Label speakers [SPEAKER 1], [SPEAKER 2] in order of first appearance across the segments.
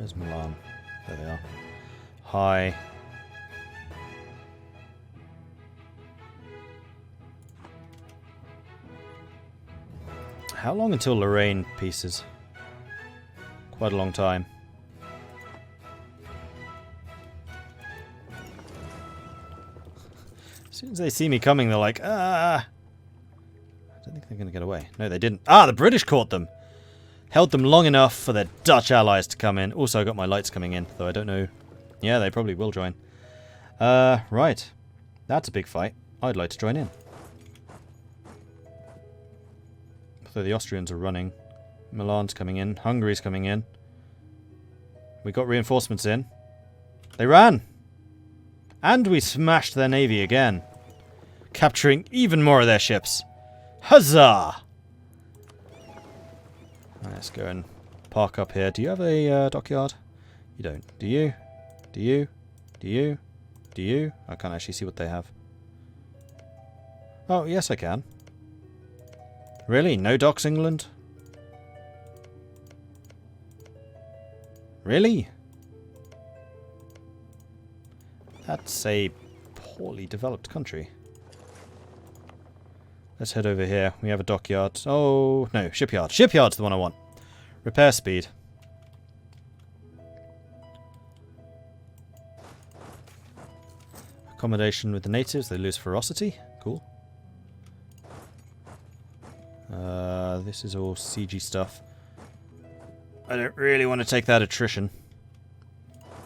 [SPEAKER 1] Where's Milan? There they are. Hi. How long until Lorraine pieces? Quite a long time. As soon as they see me coming, they're like, ah! I don't think they're going to get away. No, they didn't. Ah, the British caught them! Held them long enough for their Dutch allies to come in. Also, I got my lights coming in, though I don't know. Yeah, they probably will join. Right. That's a big fight. I'd like to join in. So the Austrians are running. Milan's coming in. Hungary's coming in. We got reinforcements in. They ran! And we smashed their navy again. Capturing even more of their ships. Huzzah! Let's go and park up here. Do you have a dockyard? You don't. Do you? Do you? Do you? Do you? I can't actually see what they have. Oh, yes I can. Really? No docks, England? Really? That's a poorly developed country. Let's head over here. We have a dockyard. Oh, no, shipyard. Shipyard's the one I want. Repair speed. Accommodation with the natives. They lose ferocity. Cool. This is all siegey stuff. I don't really want to take that attrition.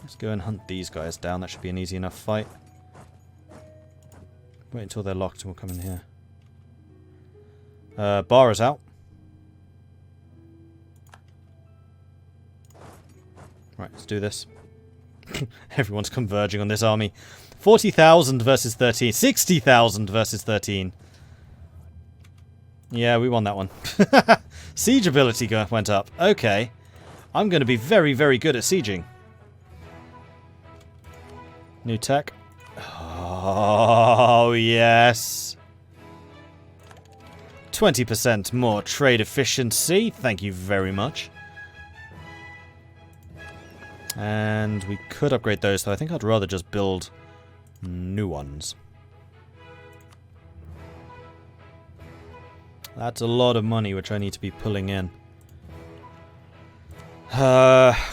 [SPEAKER 1] Let's go and hunt these guys down. That should be an easy enough fight. Wait until they're locked and we'll come in here. Bar is out. Right, let's do this. Everyone's converging on this army. 40,000 versus 13. 60,000 versus 13. Yeah, we won that one. Siege ability went up. Okay. I'm going to be very, very good at sieging. New tech. Oh, yes. 20% more trade efficiency. Thank you very much. And we could upgrade those, though I think I'd rather just build new ones. That's a lot of money which I need to be pulling in.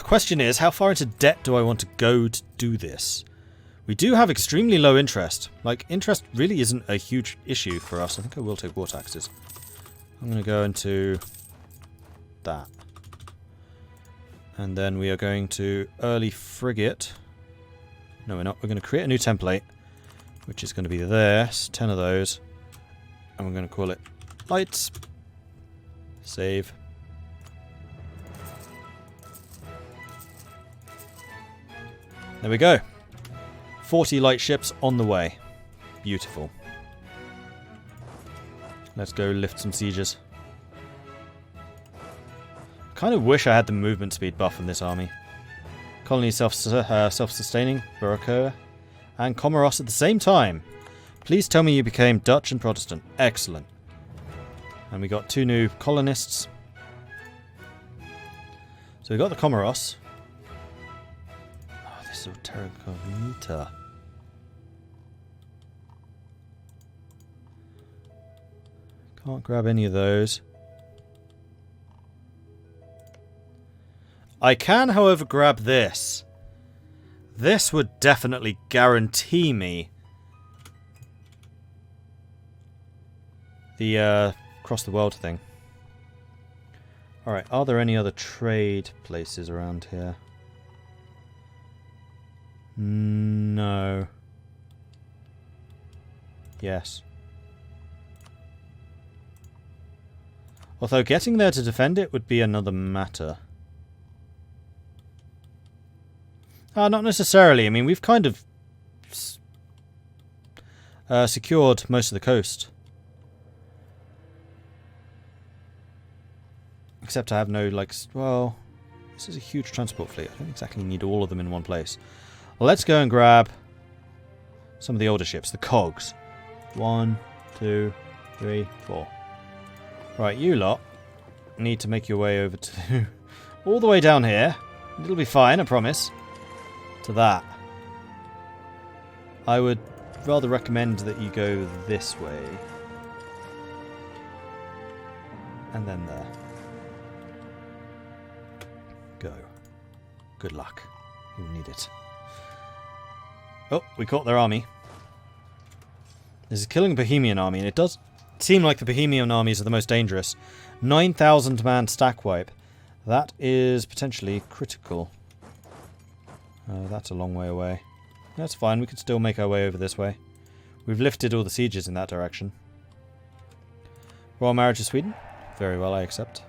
[SPEAKER 1] Question is, how far into debt do I want to go to do this? We do have extremely low interest. Like, interest really isn't a huge issue for us. I think I will take war taxes. I'm going to go into that. And then we are going to early frigate. No, we're not. We're going to create a new template, which is going to be this. 10 of those. And we're going to call it lights. Save. There we go. 40 light ships on the way. Beautiful. Let's go lift some sieges. Kind of wish I had the movement speed buff in this army. Colony self-sustaining, Barocca, and Comoros at the same time. Please tell me you became Dutch and Protestant. Excellent. And we got 2 new colonists. So we got the Comoros. Oh, this is Terra Cognita. Can't grab any of those. I can, however, grab this. This would definitely guarantee me the across the world thing. Alright, are there any other trade places around here? No. Yes. Although getting there to defend it would be another matter. Not necessarily. I mean, we've kind of secured most of the coast. Except I have no, like, well, this is a huge transport fleet. I don't exactly need all of them in one place. Well, let's go and grab some of the older ships, the cogs. 1, 2, 3, 4. Right, you lot need to make your way over to all the way down here. It'll be fine, I promise. To that. I would rather recommend that you go this way. And then there. Go. Good luck. You'll need it. Oh, we caught their army. This is killing a Bohemian army, and it does seem like the Bohemian armies are the most dangerous. 9,000 man stack wipe. That is potentially critical. That's a long way away. That's fine, we can still make our way over this way. We've lifted all the sieges in that direction. Royal marriage of Sweden? Very well, I accept.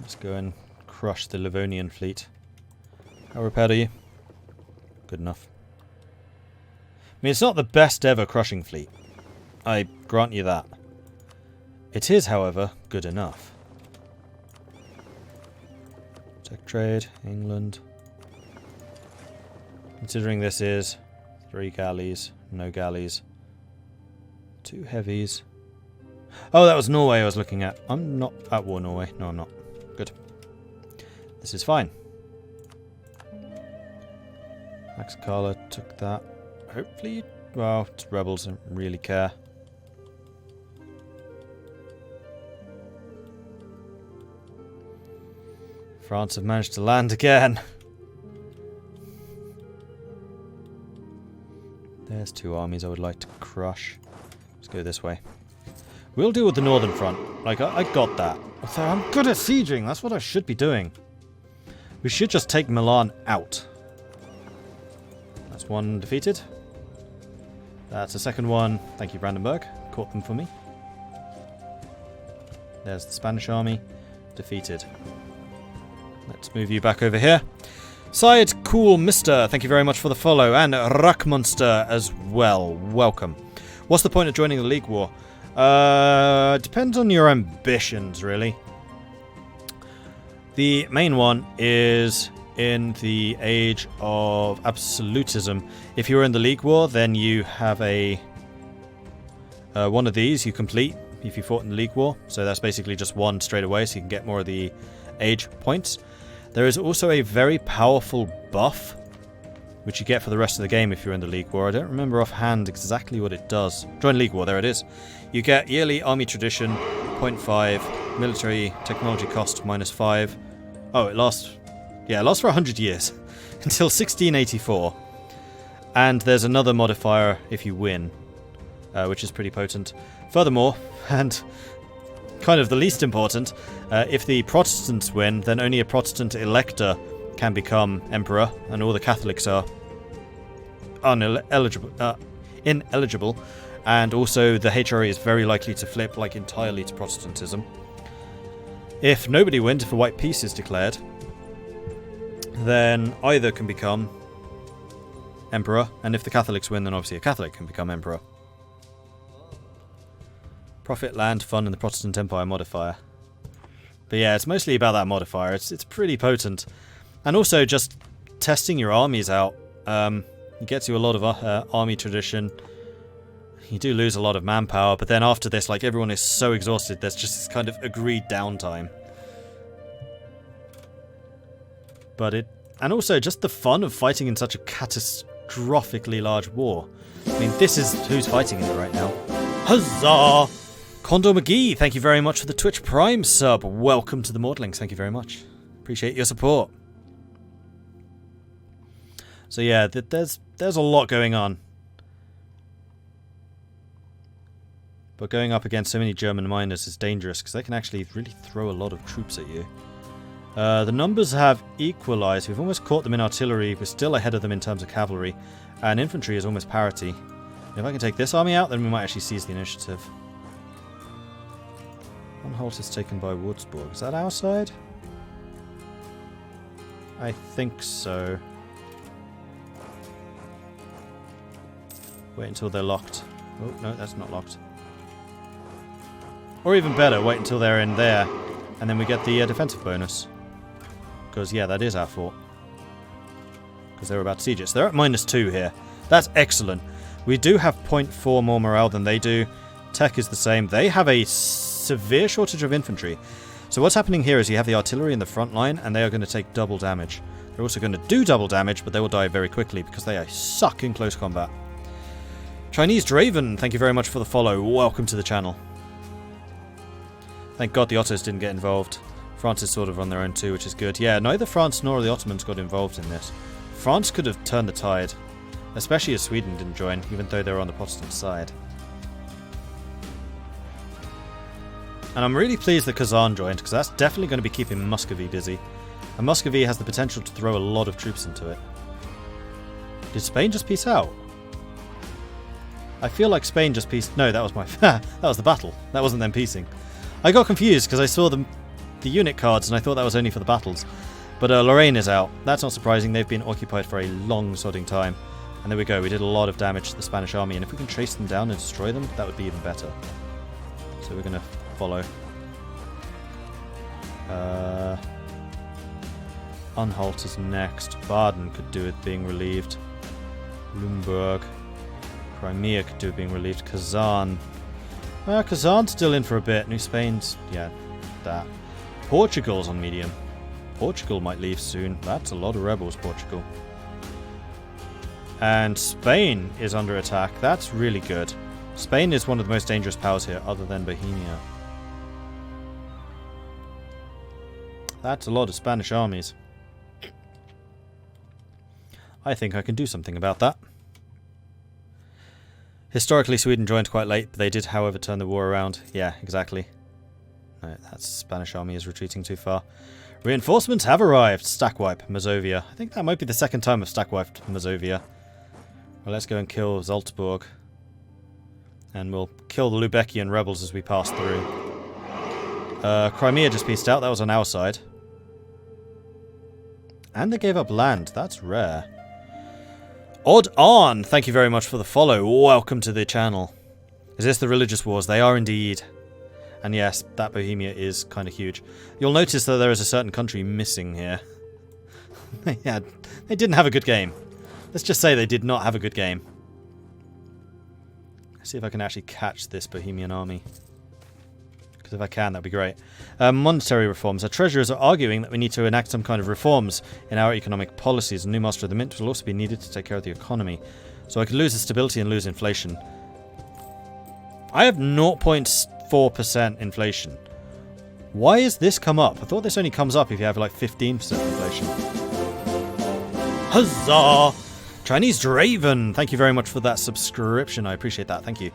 [SPEAKER 1] Let's go and crush the Livonian fleet. How repaired are you? Good enough. I mean, it's not the best ever crushing fleet. I grant you that. It is, however, good enough. Tech trade, England. Considering this is 3 galleys, no galleys, 2 heavies. Oh, that was Norway I was looking at. I'm not at war, Norway. No, I'm not. Good. This is fine. Max Carla took that. Hopefully, well, rebels don't really care. France have managed to land again. There's 2 armies I would like to crush. Let's go this way. We'll deal with the northern front. Like, I got that. So I'm good at sieging. That's what I should be doing. We should just take Milan out. That's 1 defeated. That's the second one. Thank you, Brandenburg. Caught them for me. There's the Spanish army. Defeated. Let's move you back over here. Side Cool Mister, thank you very much for the follow. And Ruckmonster as well. Welcome. What's the point of joining the League War? Depends on your ambitions, really. The main one is in the age of absolutism. If you're in the League War, then you have a one of these you complete if you fought in the League War. So that's basically just 1 straight away, so you can get more of the age points. There is also a very powerful buff, which you get for the rest of the game if you're in the League War. I don't remember offhand exactly what it does. Join League War, there it is. You get yearly army tradition, 0.5, military technology cost, -5. Oh, it lasts for 100 years, until 1684. And there's another modifier if you win, which is pretty potent. Furthermore, and kind of the least important, if the Protestants win, then only a Protestant elector can become emperor, and all the Catholics are ineligible. And also the HRE is very likely to flip like entirely to Protestantism. If nobody wins, if a white peace is declared, then either can become emperor, and if the Catholics win, then obviously a Catholic can become emperor. Profit, land, fun, and the Protestant Empire modifier. But yeah, it's mostly about that modifier. It's pretty potent. And also just testing your armies out. It gets you a lot of army tradition. You do lose a lot of manpower, but then after this, like, everyone is so exhausted, there's just this kind of agreed downtime. And also just the fun of fighting in such a catastrophically large war. I mean, this is who's fighting in it right now. Huzzah! Condor McGee, thank you very much for the Twitch Prime sub. Welcome to the Maudlings, thank you very much. Appreciate your support. So yeah, there's a lot going on. But going up against so many German miners is dangerous, because they can actually really throw a lot of troops at you. The numbers have equalized. We've almost caught them in artillery. We're still ahead of them in terms of cavalry. And infantry is almost parity. If I can take this army out, then we might actually seize the initiative. Anhalt is taken by Würzburg. Is that our side? I think so. Wait until they're locked. Oh, no, that's not locked. Or even better, wait until they're in there, and then we get the defensive bonus. Because, yeah, that is our fort. Because they were about to siege it. So they're at -2 here. That's excellent. We do have 0.4 more morale than they do. Tech is the same. They have a severe shortage of infantry. So what's happening here is you have the artillery in the front line, and they are going to take double damage. They're also going to do double damage, but they will die very quickly because they suck in close combat. Chinese Draven, thank you very much for the follow. Welcome to the channel. Thank God the Ottos didn't get involved. France is sort of on their own too, which is good. Yeah, neither France nor the Ottomans got involved in this. France could have turned the tide, especially as Sweden didn't join, even though they were on the Protestant side. And I'm really pleased that Kazan joined, because that's definitely going to be keeping Muscovy busy. And Muscovy has the potential to throw a lot of troops into it. Did Spain just peace out? I feel like Spain just peaced... No, that was my... that was the battle. That wasn't them peacing. I got confused because I saw the unit cards and I thought that was only for the battles. But Lorraine is out. That's not surprising. They've been occupied for a long sodding time. And there we go. We did a lot of damage to the Spanish army. And if we can chase them down and destroy them, that would be even better. So we're going to follow. Anhalt is next. Baden could do it being relieved. Limburg. Crimea could do it being relieved. Kazan. Kazan's still in for a bit. New Spain's... yeah, that. Portugal's on medium. Portugal might leave soon. That's a lot of rebels, Portugal. And Spain is under attack. That's really good. Spain is one of the most dangerous powers here, other than Bohemia. That's a lot of Spanish armies. I think I can do something about that. Historically, Sweden joined quite late, but they did, however, turn the war around. Yeah, exactly. No, that Spanish army is retreating too far. Reinforcements have arrived. Stack wipe, Mazovia. I think that might be the second time I've stack wiped Mazovia. Well, let's go and kill Salzburg. And we'll kill the Lubeckian rebels as we pass through. Crimea just pieced out. That was on our side. And they gave up land. That's rare. Odd on, thank you very much for the follow. Welcome to the channel. Is this the religious wars? They are indeed. And yes, that Bohemia is kind of huge. You'll notice that there is a certain country missing here. Yeah, they didn't have a good game. Let's just say they did not have a good game. Let's see if I can actually catch this Bohemian army. Because if I can, that'd be great. Monetary reforms. Our treasurers are arguing that we need to enact some kind of reforms in our economic policies. A new master of the mint will also be needed to take care of the economy. So I could lose the stability and lose inflation. I have 0.4% inflation. Why has this come up? I thought this only comes up if you have like 15% inflation. Huzzah! Chinese Draven! Thank you very much for that subscription. I appreciate that. Thank you.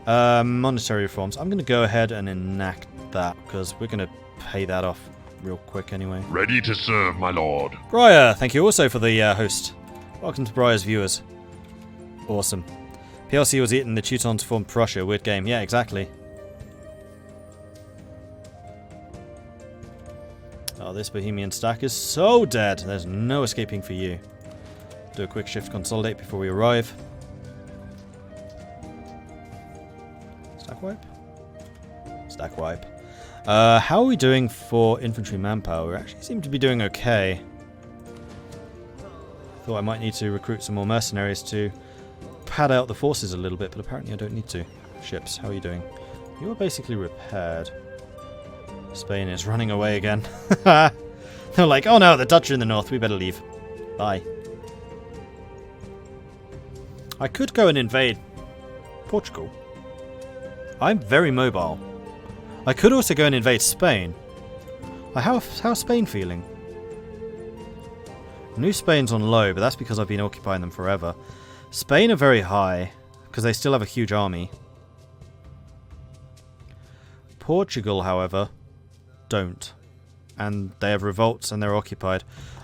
[SPEAKER 1] Monetary reforms. I'm going to go ahead and enact that because we're going to pay that off real quick anyway.
[SPEAKER 2] Ready to serve, my lord.
[SPEAKER 1] Briar, thank you also for the host. Welcome to Briar's viewers. Awesome. PLC was eaten, the Teutons formed Prussia. Weird game. Yeah, exactly. Oh, this Bohemian stack is so dead. There's no escaping for you. Do a quick shift consolidate before we arrive. Stack wipe? Stack wipe. How are we doing for infantry manpower? We actually seem to be doing okay. Thought I might need to recruit some more mercenaries to pad out the forces a little bit, but apparently I don't need to. Ships, how are you doing? You are basically repaired. Spain is running away again. They're like, oh no, the Dutch are in the north, we better leave. Bye. I could go and invade Portugal. I'm very mobile. I could also go and invade Spain. How's Spain feeling? New Spain's on low, but that's because I've been occupying them forever. Spain are very high, because they still have a huge army. Portugal, however, don't. And they have revolts and they're occupied.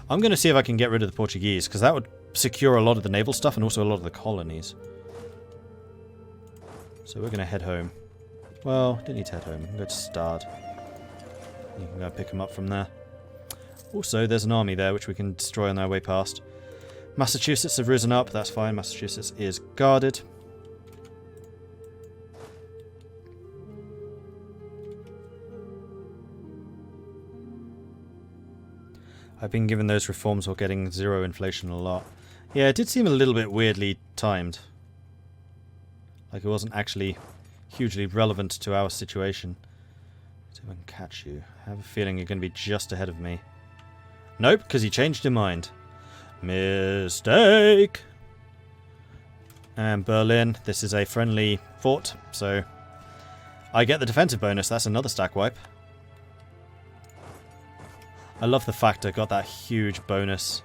[SPEAKER 1] I'm going to see if I can get rid of the Portuguese, because that would secure a lot of the naval stuff and also a lot of the colonies. So we're going to head home. Well, didn't need to head home. We can go to Stad. You can go pick them up from there. Also, there's an army there which we can destroy on our way past. Massachusetts have risen up. That's fine. Massachusetts is guarded. I've been given those reforms while getting zero inflation a lot. Yeah, it did seem a little bit weirdly timed. Like it wasn't actually hugely relevant to our situation. See if I can catch you. I have a feeling you're going to be just ahead of me. Nope, because he changed his mind. Mistake! And Berlin, this is a friendly fort, so I get the defensive bonus. That's another stack wipe. I love the fact I got that huge bonus.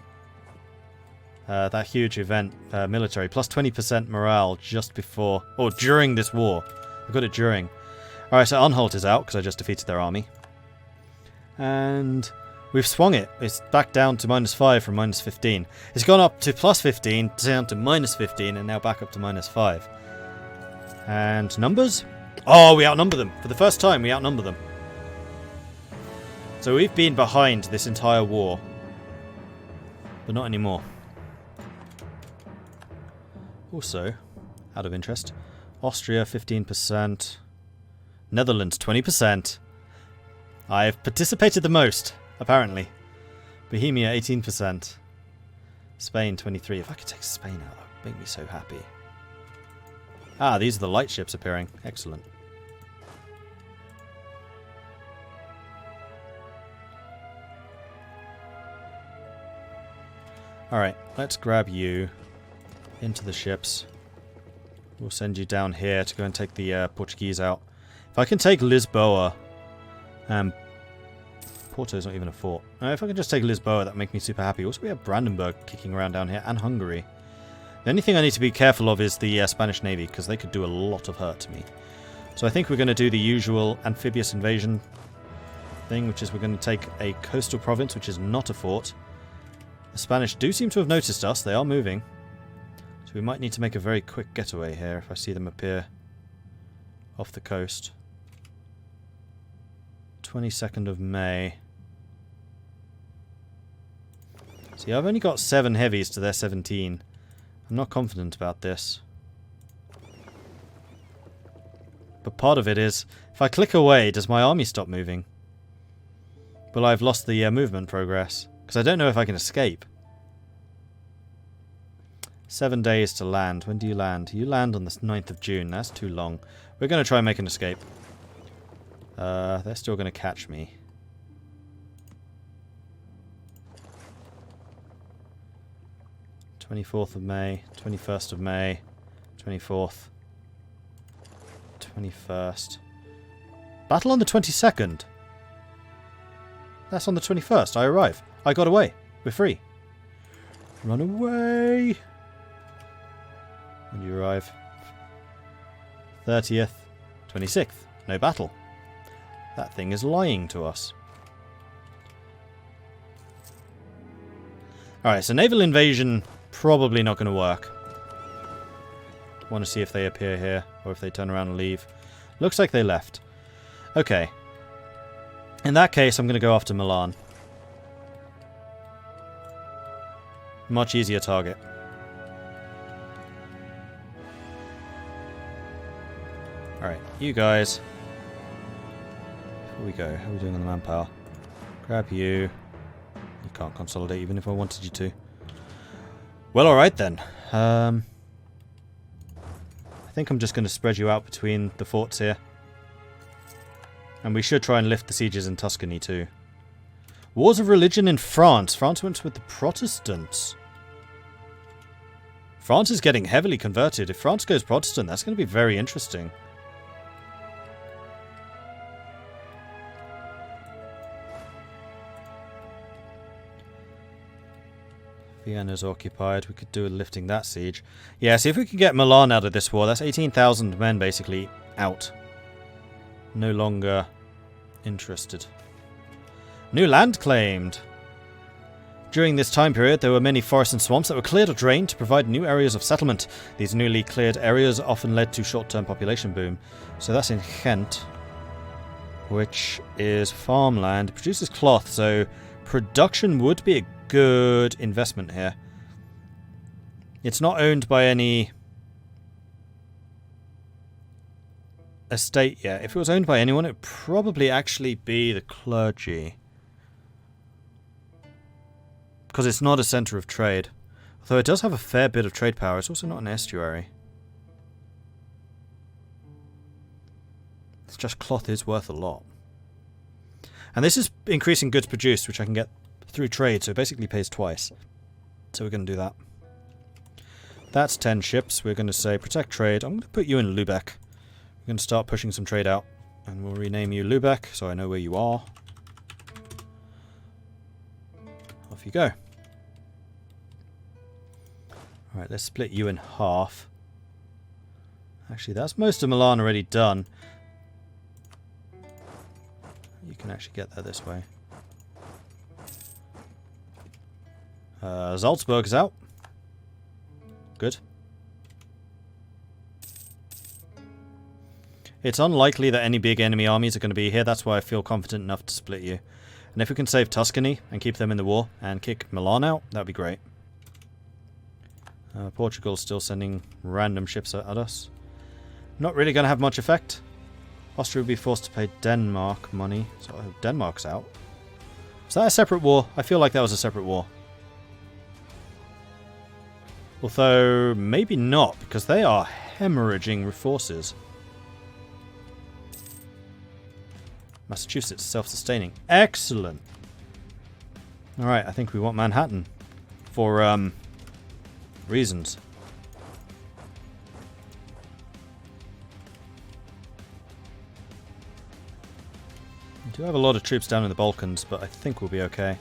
[SPEAKER 1] That huge event, military, plus 20% morale just before, or during this war. I got it during. Alright, so Anhalt is out, because I just defeated their army. And we've swung it. It's back down to -5 from -15. It's gone up to +15, down to -15, and now back up to -5. And numbers? Oh, we outnumber them. For the first time, we outnumber them. So we've been behind this entire war. But not anymore. Also, out of interest, Austria 15%, Netherlands 20%. I've participated the most, apparently. Bohemia 18%, Spain 23%. If I could take Spain out, that would make me so happy. Ah, these are the light ships appearing. Excellent. Alright, let's grab you into the ships. We'll send you down here to go and take the Portuguese out. If I can take Lisboa, Porto's not even a fort. If I can just take Lisboa, that would make me super happy. Also, we have Brandenburg kicking around down here, and Hungary. The only thing I need to be careful of is the Spanish Navy, because they could do a lot of hurt to me. So I think we're going to do the usual amphibious invasion thing, which is we're going to take a coastal province, which is not a fort. The Spanish do seem to have noticed us. They are moving. So we might need to make a very quick getaway here if I see them appear off the coast. 22nd of May. See, I've only got 7 heavies to their 17. I'm not confident about this. But part of it is, if I click away, does my army stop moving? Well, I've lost the movement progress, because I don't know if I can escape. 7 days to land. When do you land? You land on the 9th of June. That's too long. We're going to try and make an escape. They're still going to catch me. '24th of May, 21st of May, 24th, 21st. Battle on the 22nd. That's on the 21st. I arrive. I got away. We're free. Run away. When do you arrive? 30th, 26th. No battle. That thing is lying to us. Alright, so naval invasion probably not going to work. Want to see if they appear here or if they turn around and leave. Looks like they left. Okay. In that case, I'm going to go after Milan. Much easier target. Alright, you guys. Before we go, how are we doing on the manpower? Grab you. You can't consolidate even if I wanted you to. Well, alright then. I think I'm just going to spread you out between the forts here. And we should try and lift the sieges in Tuscany too. Wars of religion in France. France went with the Protestants. France is getting heavily converted. If France goes Protestant, that's going to be very interesting. Vienna's occupied. We could do with lifting that siege. Yeah, see if we can get Milan out of this war. That's 18,000 men basically out. No longer interested. New land claimed. During this time period, there were many forests and swamps that were cleared or drained to provide new areas of settlement. These newly cleared areas often led to short-term population boom. So that's in Ghent, which is farmland. It produces cloth, so production would be a good investment here. It's not owned by any estate yet. If it was owned by anyone, it would probably actually be the clergy. Because it's not a centre of trade. Although it does have a fair bit of trade power, it's also not an estuary. Just cloth is worth a lot. And this is increasing goods produced, which I can get through trade, so it basically pays twice. So we're going to do that. That's 10 ships. We're going to say protect trade. I'm going to put you in Lubeck. We're going to start pushing some trade out. And we'll rename you Lubeck, so I know where you are. Off you go. Alright, let's split you in half. Actually, that's most of Milan already done. You can actually get there this way. Salzburg is out. Good. It's unlikely that any big enemy armies are going to be here. That's why I feel confident enough to split you. And if we can save Tuscany and keep them in the war and kick Milan out, that would be great. Portugal's still sending random ships at us. Not really going to have much effect. Austria will be forced to pay Denmark money. So Denmark's out. Is that a separate war? I feel like that was a separate war. Although, maybe not, because they are hemorrhaging forces. Massachusetts, self-sustaining. Excellent! Alright, I think we want Manhattan. For, reasons. We do have a lot of troops down in the Balkans, but I think we'll be okay.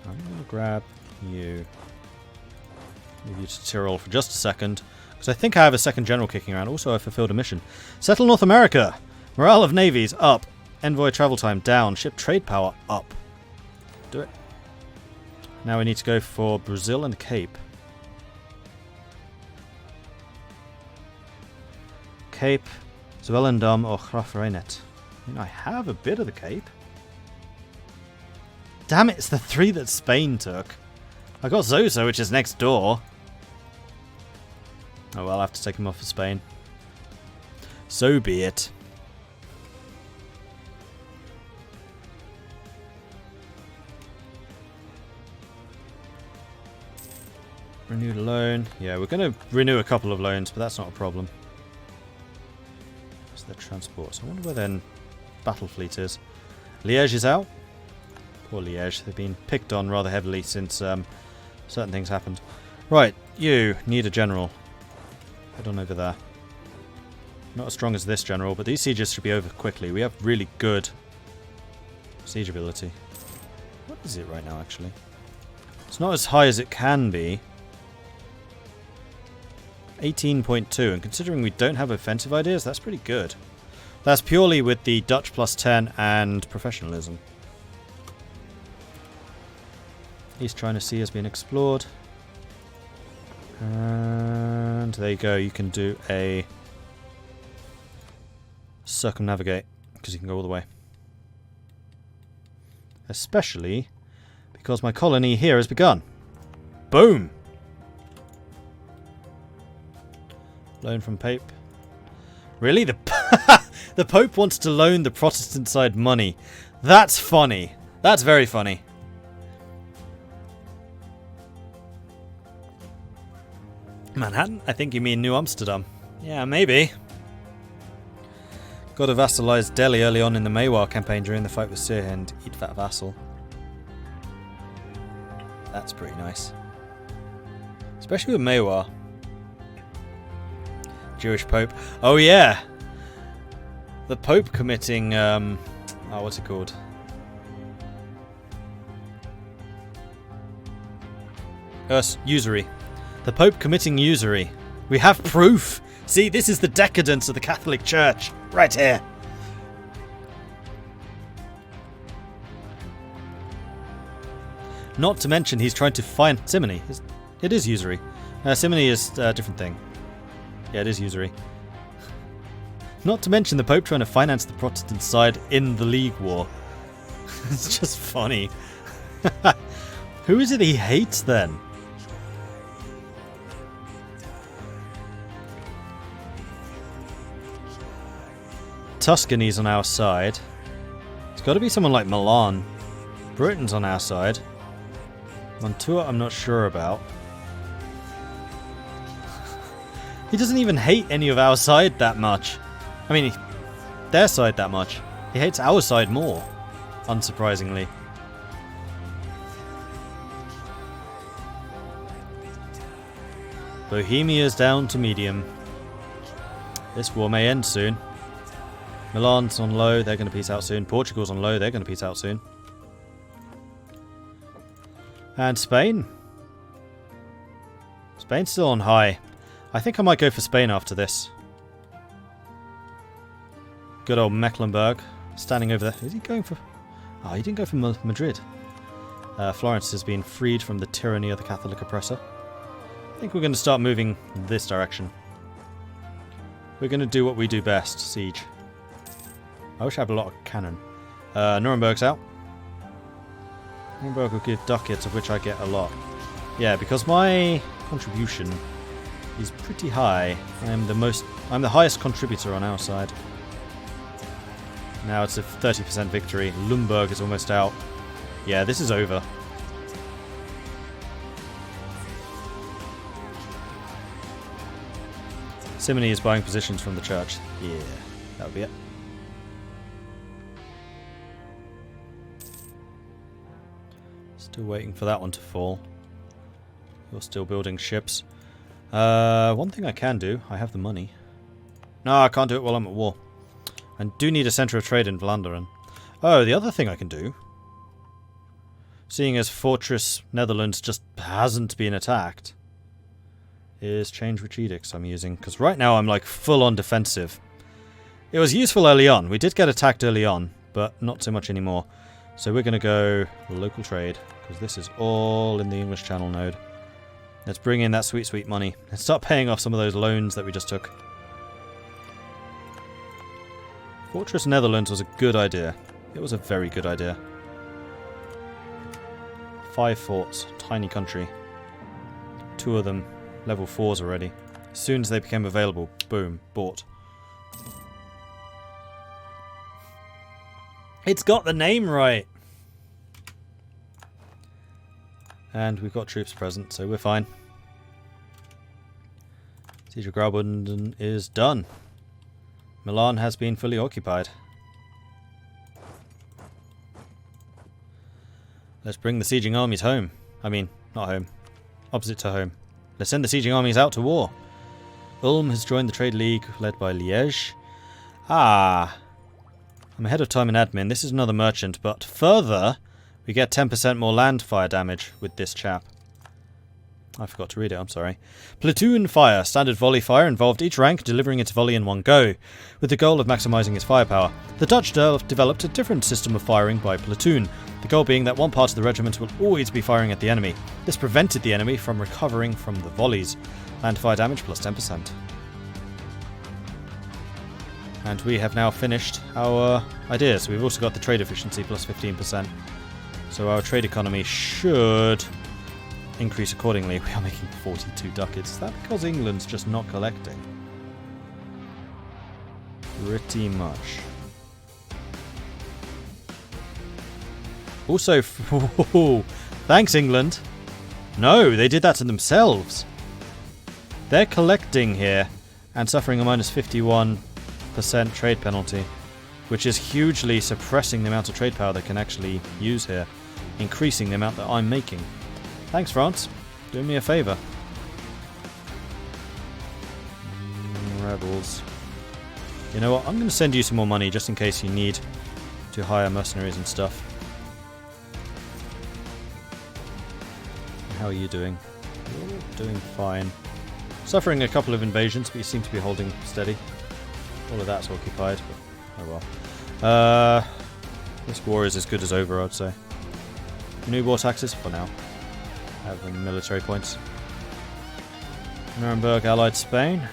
[SPEAKER 1] I'm going to grab you. Move you to Tyrol for just a second, because I think I have a second general kicking around. Also, I fulfilled a mission. Settle North America! Morale of navies up. Envoy travel time down. Ship trade power up. Do it. Now we need to go for Brazil and the Cape. Cape, Zwellendam or Grafreinet. I mean, I have a bit of the Cape. Damn it, it's the 3 that Spain took. I got Zozo, which is next door. Oh well, I'll have to take him off for Spain. So be it. Renewed a loan. Yeah, we're going to renew a couple of loans, but that's not a problem. That's their transports. I wonder where their battle fleet is. Liège is out. Poor Liège. They've been picked on rather heavily since certain things happened. Right, you need a general. Head on over there. Not as strong as this general, but these sieges should be over quickly. We have really good siege ability. What is it right now, actually? It's not as high as it can be. 18.2, and considering we don't have offensive ideas, that's pretty good. That's purely with the Dutch plus 10 and professionalism. East China Sea has been explored. And there you go, you can do a circumnavigate, because you can go all the way. Especially because my colony here has begun. Boom! Loan from Pope. Really? The Pope wants to loan the Protestant side money. That's funny. That's very funny. Manhattan? I think you mean New Amsterdam. Yeah, maybe. Got to vassalize Delhi early on in the Mewar campaign during the fight with Sirhind and eat that vassal. That's pretty nice. Especially with Mewar. Jewish Pope. Oh yeah! The Pope committing, what's it called? Usury. The Pope committing usury. We have proof! See, this is the decadence of the Catholic Church. Right here. Not to mention he's trying to find simony. It is usury. Simony is a different thing. Yeah, it is usury. Not to mention the Pope trying to finance the Protestant side in the League War. It's just funny. Who is it he hates then? Tuscany's on our side. It's got to be someone like Milan. Britain's on our side. Mantua, I'm not sure about. He doesn't even hate any of our side that much. I mean, their side that much. He hates our side more, unsurprisingly. Bohemia's down to medium. This war may end soon. Milan's on low, they're going to peace out soon. Portugal's on low, they're going to peace out soon. And Spain? Spain's still on high. I think I might go for Spain after this. Good old Mecklenburg. Standing over there. Is he going for... Oh, he didn't go for Madrid. Florence has been freed from the tyranny of the Catholic oppressor. I think we're going to start moving this direction. We're going to do what we do best. Siege. I wish I had a lot of cannon. Nuremberg's out. Nuremberg will give ducats, of which I get a lot. Yeah, because my contribution is pretty high. I'm the highest contributor on our side. Now it's a 30% victory. Lumberg is almost out. Yeah, this is over. Simony is buying positions from the church. Yeah, that would be it. Still waiting for that one to fall. You're still building ships. One thing I can do, I have the money. No, I can't do it while I'm at war. I do need a centre of trade in Vlaanderen. Oh, the other thing I can do, seeing as Fortress Netherlands just hasn't been attacked, is change which edicts I'm using. Because right now I'm like full on defensive. It was useful early on. We did get attacked early on, but not so much anymore. So we're going to go local trade, because this is all in the English Channel node. Let's bring in that sweet, sweet money. Let's start paying off some of those loans that we just took. Fortress Netherlands was a good idea. It was a very good idea. 5 forts, tiny country. 2 of them, level 4s already. As soon as they became available, boom, bought. It's got the name right! And we've got troops present, so we're fine. Siege of Graubünden is done. Milan has been fully occupied. Let's bring the sieging armies home. I mean, not home. Opposite to home. Let's send the sieging armies out to war. Ulm has joined the Trade League, led by Liège. Ah! I'm ahead of time in admin. This is another merchant, but further, we get 10% more land fire damage with this chap. I forgot to read it, I'm sorry. Platoon fire. Standard volley fire involved each rank delivering its volley in one go, with the goal of maximising its firepower. The Dutch developed a different system of firing by platoon, the goal being that one part of the regiment will always be firing at the enemy. This prevented the enemy from recovering from the volleys. Land fire damage plus 10%. And we have now finished our ideas. We've also got the trade efficiency plus 15%. So our trade economy should increase accordingly. We are making 42 ducats. Is that because England's just not collecting? Pretty much. Also, thanks England. No, they did that to themselves. They're collecting here and suffering a minus 51% trade penalty, which is hugely suppressing the amount of trade power they can actually use here, increasing the amount that I'm making. Thanks, France. Doing me a favour. Rebels. You know what? I'm going to send you some more money just in case you need to hire mercenaries and stuff. How are you doing? You're doing fine. Suffering a couple of invasions, but you seem to be holding steady. All of that's occupied, but oh well. This war is as good as over, I'd say. New war taxes for now. Having military points. Nuremberg allied Spain.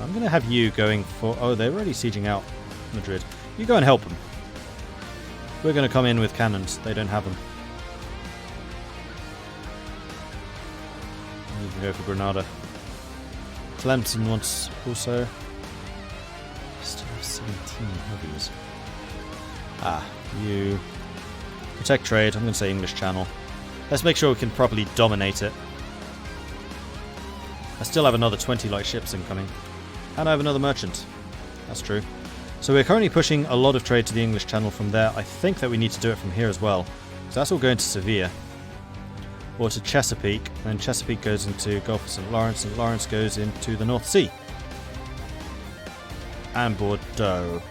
[SPEAKER 1] I'm going to have you going for... Oh, they're already sieging out Madrid. You go and help them. We're going to come in with cannons. They don't have them. You can go for Granada. Tlemcen wants also... Still have 17 heavies. Ah, you... Protect trade. I'm going to say English Channel. Let's make sure we can properly dominate it. I still have another 20 light ships incoming. And I have another merchant. That's true. So we're currently pushing a lot of trade to the English Channel from there. I think that we need to do it from here as well. So that's all going to Sevilla. Or to Chesapeake. And Chesapeake goes into Gulf of St. Lawrence. St. Lawrence goes into the North Sea. And Bordeaux.